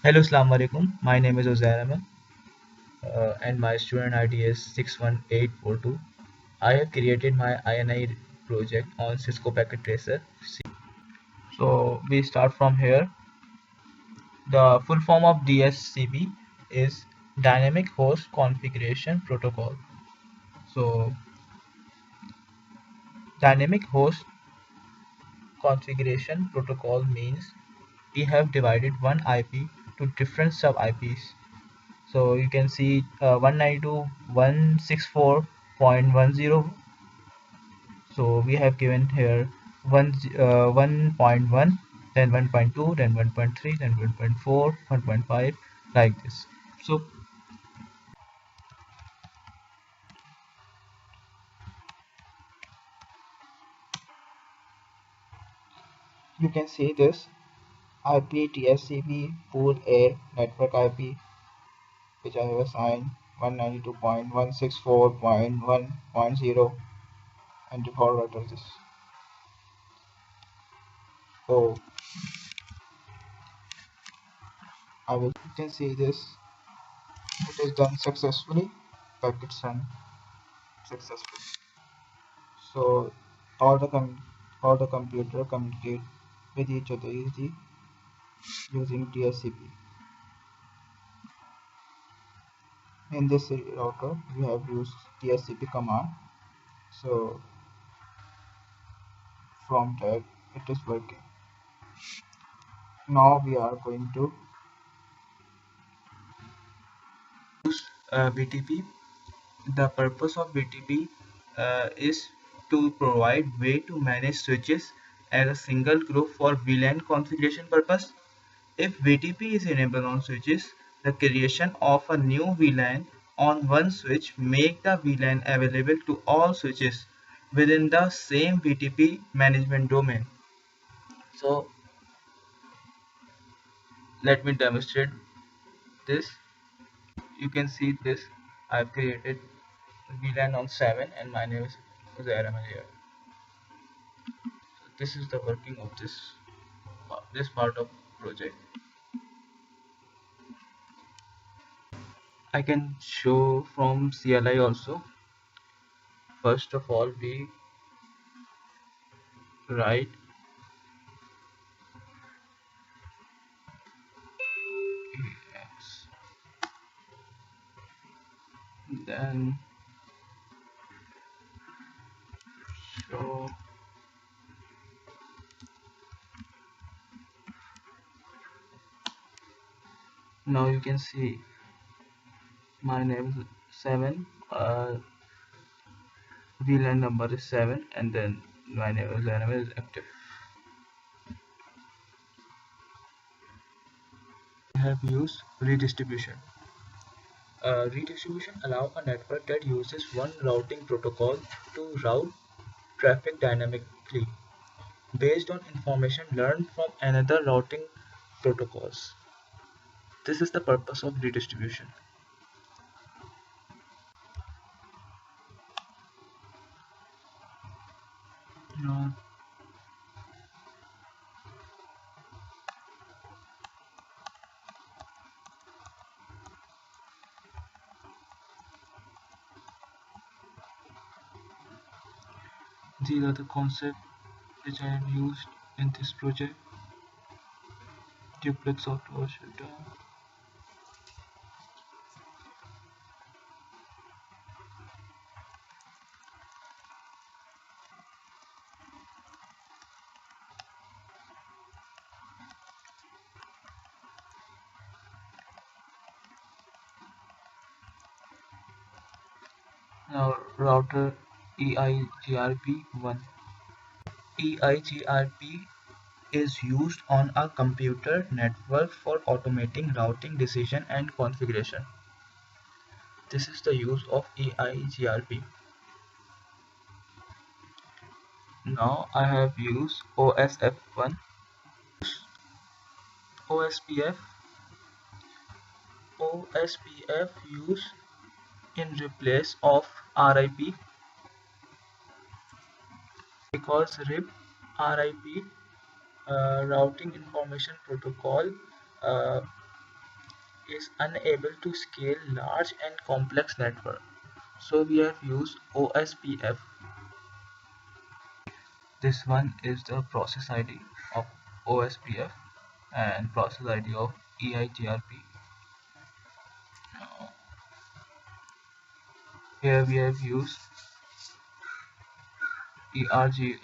Hello, Assalamu alaikum. My name is Uzair Ahmed, and my student ID is 61842. I have created my INI project on Cisco Packet Tracer. So we start from here. The full form of DSCP is Dynamic Host Configuration Protocol. So Dynamic Host Configuration Protocol means we have divided one IP to different sub IPs. So you can see 192.164.10. So we have given here 1.1, then 1.2, then 1.3, then 1.4, 1.5, like this. So you can see this IP TSCP pool A network IP, which I have assigned 192.164.1.0 and default address. So you can see this. It is done successfully. Packet sent successfully. So all the all the computer communicate with each other easily using DSCP. In this router, we have used DSCP command. So from that, it is working. Now we are going to use BTP. The purpose of BTP is to provide way to manage switches as a single group for VLAN configuration purpose. If VTP is enabled on switches, the creation of a new VLAN on one switch make the VLAN available to all switches within the same VTP management domain. So let me demonstrate this. You can see this. I've created VLAN on 7 and my name is Uzair Ahmed here. So this is the working of this part of project. I can show from CLI also. First of all, we write EX, then show. Now you can see my name is 7, VLAN number is 7, and then my name is active. We have used redistribution. Redistribution allows a network that uses one routing protocol to route traffic dynamically based on information learned from another routing protocols. This is the purpose of redistribution. Now, these are the concepts which I have used in this project. Duplex auto shutdown. Now router EIGRP1. EIGRP is used on a computer network for automating routing decision and configuration. This is the use of EIGRP. Now I have used OSF1, OSPF. OSPF used in replace of RIP because RIP routing information protocol uh, is unable to scale large and complex network. So we have used OSPF. This one is the process ID of OSPF and process ID of EIGRP. Now, here we have used ERG.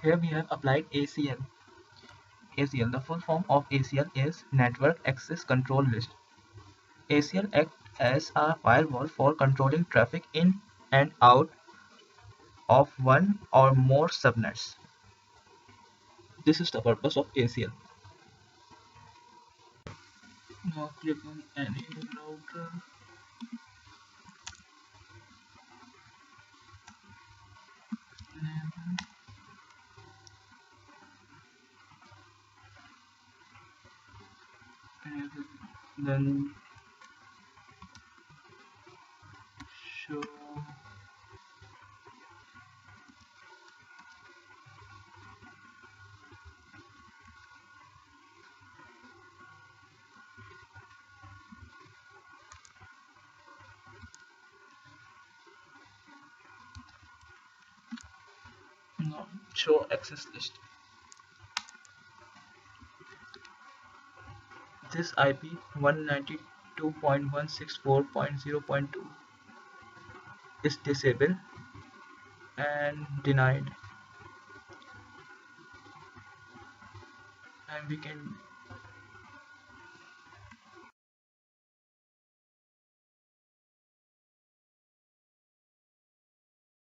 Here we have applied ACL. ACL, the full form of ACL is Network Access Control List. ACL acts as a firewall for controlling traffic in and out of one or more subnets. This is the purpose of ACL. Now click on any router. Then show no, show access list. This IP 192.164.0.2 is disabled and denied, and we can